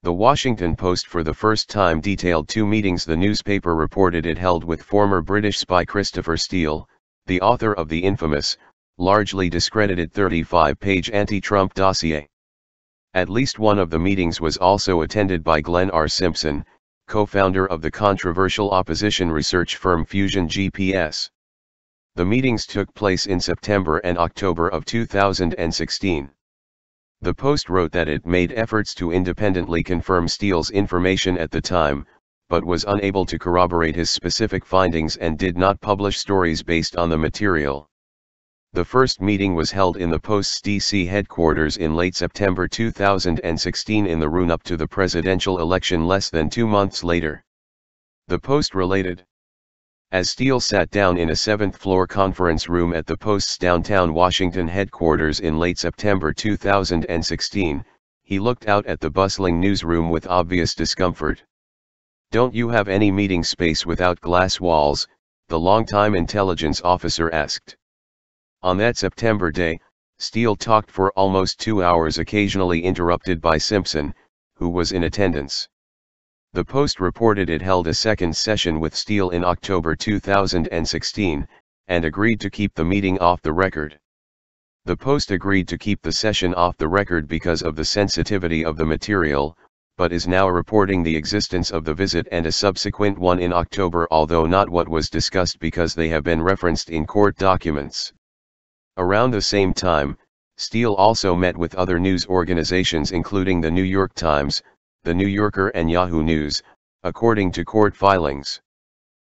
The Washington Post for the first time detailed 2 meetings the newspaper reported it held with former British spy Christopher Steele, the author of the infamous, largely discredited 35-page anti-Trump dossier. At least one of the meetings was also attended by Glenn R. Simpson, co-founder of the controversial opposition research firm Fusion GPS. The meetings took place in September and October of 2016. The Post wrote that it made efforts to independently confirm Steele's information at the time, but was unable to corroborate his specific findings and did not publish stories based on the material. The first meeting was held in the Post's D.C. headquarters in late September 2016 in the run-up to the presidential election less than 2 months later. The Post related, as Steele sat down in a 7th-floor conference room at the Post's downtown Washington headquarters in late September 2016, he looked out at the bustling newsroom with obvious discomfort. "Don't you have any meeting space without glass walls?" the longtime intelligence officer asked. On that September day, Steele talked for almost 2 hours, occasionally interrupted by Simpson, who was in attendance. The Post reported it held a second session with Steele in October 2016, and agreed to keep the meeting off the record. The Post agreed to keep the session off the record because of the sensitivity of the material, but is now reporting the existence of the visit and a subsequent one in October, although not what was discussed because they have been referenced in court documents. Around the same time, Steele also met with other news organizations including the New York Times, The New Yorker and Yahoo News, according to court filings.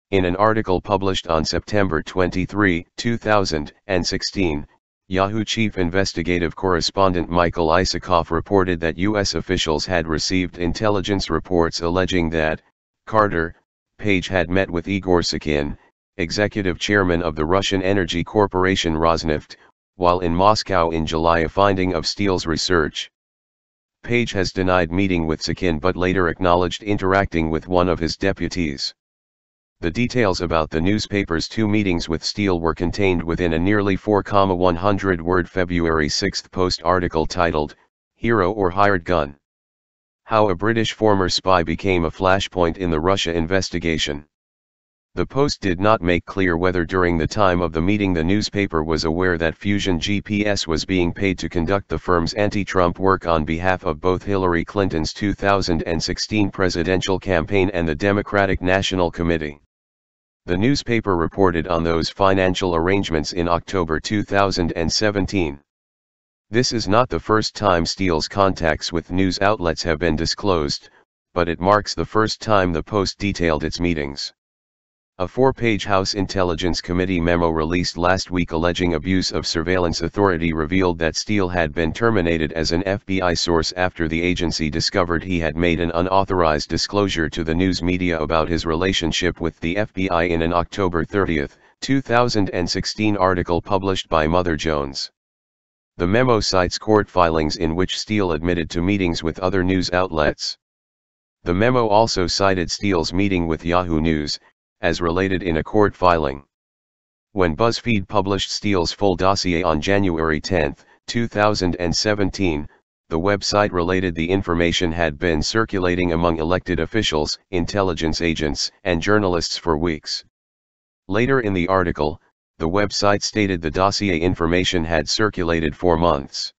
In an article published on September 23, 2016, Yahoo chief investigative correspondent Michael Isikoff reported that U.S. officials had received intelligence reports alleging that Carter Page had met with Igor Sakhin, executive chairman of the Russian energy corporation Rosneft, while in Moscow in July, a finding of Steele's research. Page has denied meeting with Sakhin but later acknowledged interacting with one of his deputies. The details about the newspaper's 2 meetings with Steele were contained within a nearly 4,100-word February 6 Post article titled, "Hero or Hired Gun? How a British former spy became a flashpoint in the Russia investigation." The Post did not make clear whether during the time of the meeting the newspaper was aware that Fusion GPS was being paid to conduct the firm's anti-Trump work on behalf of both Hillary Clinton's 2016 presidential campaign and the Democratic National Committee. The newspaper reported on those financial arrangements in October 2017. This is not the first time Steele's contacts with news outlets have been disclosed, but it marks the first time the Post detailed its meetings. A 4-page House Intelligence Committee memo released last week alleging abuse of surveillance authority revealed that Steele had been terminated as an FBI source after the agency discovered he had made an unauthorized disclosure to the news media about his relationship with the FBI in an October 30, 2016 article published by Mother Jones. The memo cites court filings in which Steele admitted to meetings with other news outlets. The memo also cited Steele's meeting with Yahoo News, as related in a court filing. When BuzzFeed published Steele's full dossier on January 10, 2017, the website related the information had been circulating among elected officials, intelligence agents, and journalists for weeks. Later in the article, the website stated the dossier information had circulated for months.